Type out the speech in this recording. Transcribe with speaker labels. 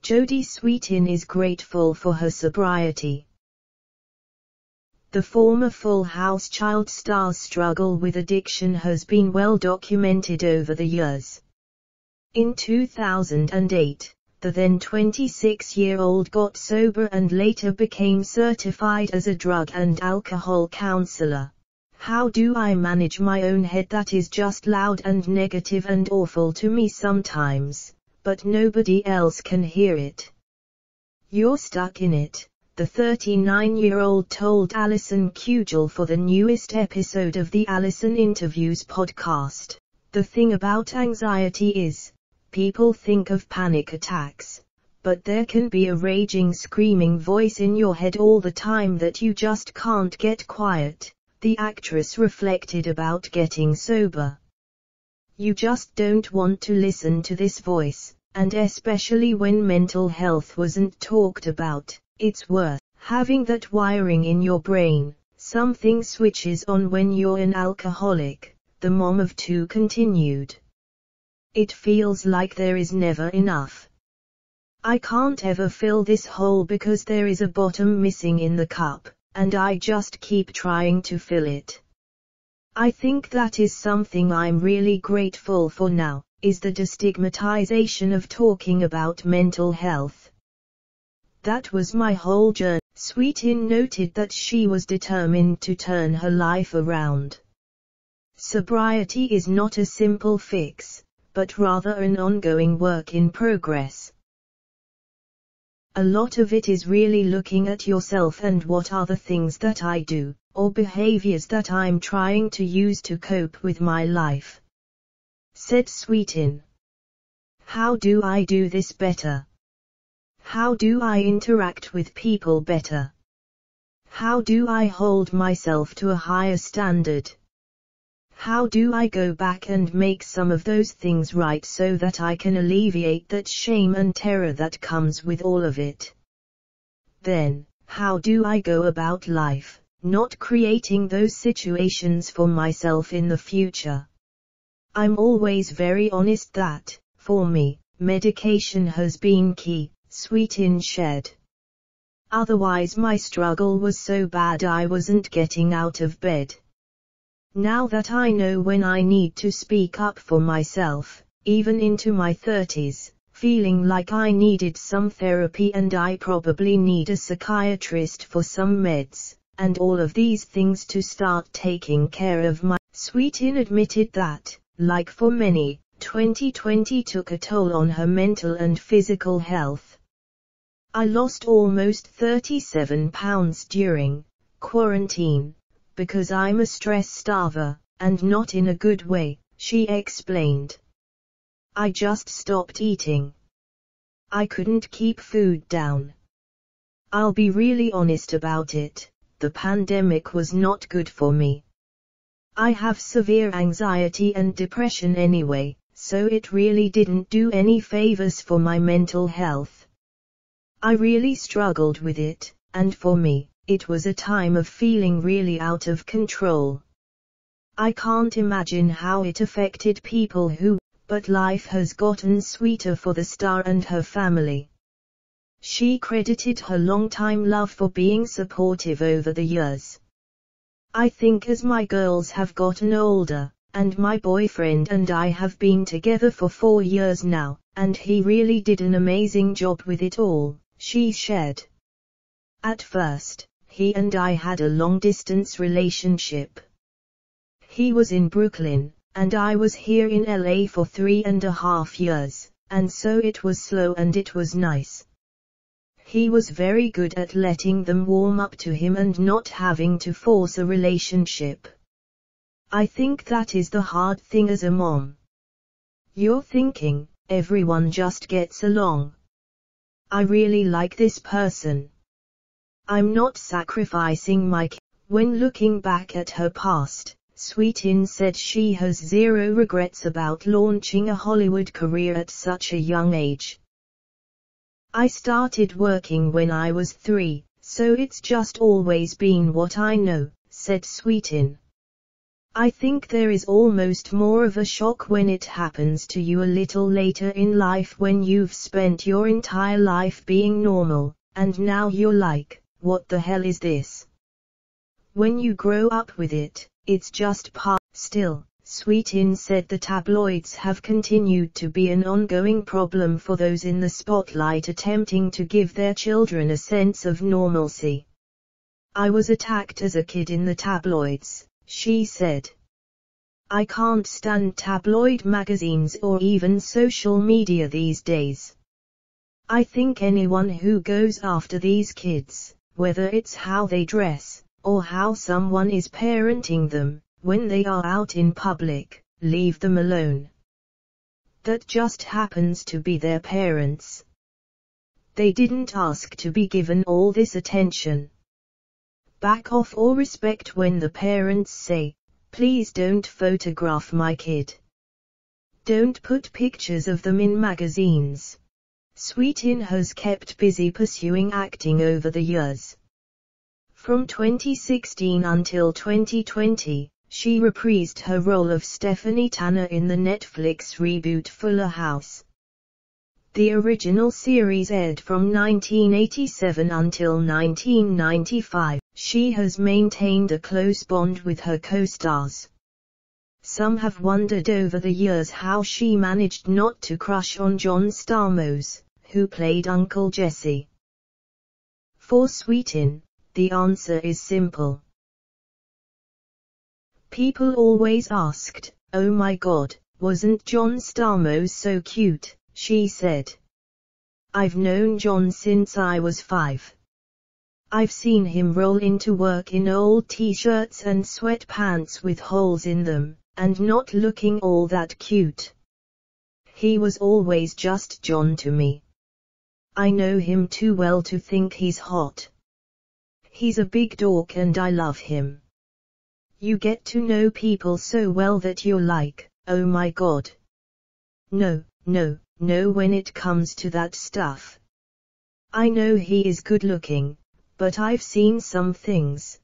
Speaker 1: Jodie Sweetin is grateful for her sobriety. The former Full House child star's struggle with addiction has been well documented over the years. In 2008, the then 26-year-old got sober and later became certified as a drug and alcohol counselor. How do I manage my own head that is just loud and negative and awful to me sometimes, but nobody else can hear it? You're stuck in it, the 39-year-old told Alison Kugel for the newest episode of the Alison Interviews podcast. The thing about anxiety is, people think of panic attacks, but there can be a raging screaming voice in your head all the time that you just can't get quiet, the actress reflected about getting sober. You just don't want to listen to this voice, and especially when mental health wasn't talked about. It's worth having that wiring in your brain. Something switches on when you're an alcoholic, the mom of two continued. It feels like there is never enough. I can't ever fill this hole because there is a bottom missing in the cup, and I just keep trying to fill it. I think that is something I'm really grateful for now, is the destigmatization of talking about mental health. That was my whole journey. Sweetin noted that she was determined to turn her life around. Sobriety is not a simple fix, but rather an ongoing work in progress. A lot of it is really looking at yourself and what are the things that I do, or behaviors that I'm trying to use to cope with my life, said Sweetin. How do I do this better? How do I interact with people better? How do I hold myself to a higher standard? How do I go back and make some of those things right so that I can alleviate that shame and terror that comes with all of it? Then, how do I go about life, not creating those situations for myself in the future? I'm always very honest that, for me, medication has been key, Sweetin shared. Otherwise my struggle was so bad I wasn't getting out of bed. Now that I know when I need to speak up for myself, even into my 30s, feeling like I needed some therapy and I probably need a psychiatrist for some meds, and all of these things to start taking care of my. Sweetin admitted that, like for many, 2020 took a toll on her mental and physical health. I lost almost 37 pounds during quarantine, because I'm a stress starver, and not in a good way, she explained. I just stopped eating. I couldn't keep food down. I'll be really honest about it, the pandemic was not good for me. I have severe anxiety and depression anyway, so it really didn't do any favors for my mental health. I really struggled with it, and for me, it was a time of feeling really out of control. I can't imagine how it affected people who, but life has gotten sweeter for the star and her family. She credited her longtime love for being supportive over the years. I think as my girls have gotten older, and my boyfriend and I have been together for 4 years now, and he really did an amazing job with it all, she shared. At first, he and I had a long-distance relationship. He was in Brooklyn, and I was here in LA for 3.5 years, and so it was slow and it was nice. He was very good at letting them warm up to him and not having to force a relationship. I think that is the hard thing as a mom. You're thinking, everyone just gets along. I really like this person. I'm not sacrificing my kids. When looking back at her past, Sweetin said she has zero regrets about launching a Hollywood career at such a young age. I started working when I was 3, so it's just always been what I know, said Sweetin. I think there is almost more of a shock when it happens to you a little later in life, when you've spent your entire life being normal, and now you're like, what the hell is this? When you grow up with it, it's just part. Still, Sweetin said the tabloids have continued to be an ongoing problem for those in the spotlight attempting to give their children a sense of normalcy. I was attacked as a kid in the tabloids, she said. I can't stand tabloid magazines or even social media these days. I think anyone who goes after these kids, whether it's how they dress, or how someone is parenting them, when they are out in public, leave them alone. That just happens to be their parents. They didn't ask to be given all this attention. Back off or respect when the parents say, please don't photograph my kid. Don't put pictures of them in magazines. Sweetin has kept busy pursuing acting over the years. From 2016 until 2020, she reprised her role of Stephanie Tanner in the Netflix reboot Fuller House. The original series aired from 1987 until 1995. She has maintained a close bond with her co-stars. Some have wondered over the years how she managed not to crush on John Stamos, who played Uncle Jesse. For Sweetin, the answer is simple. People always asked, oh my God, wasn't John Stamos so cute, she said. I've known John since I was 5. I've seen him roll into work in old t-shirts and sweatpants with holes in them, and not looking all that cute. He was always just John to me. I know him too well to think he's hot. He's a big dork and I love him. You get to know people so well that you're like, oh my God. No, when it comes to that stuff. I know he is good looking, but I've seen some things,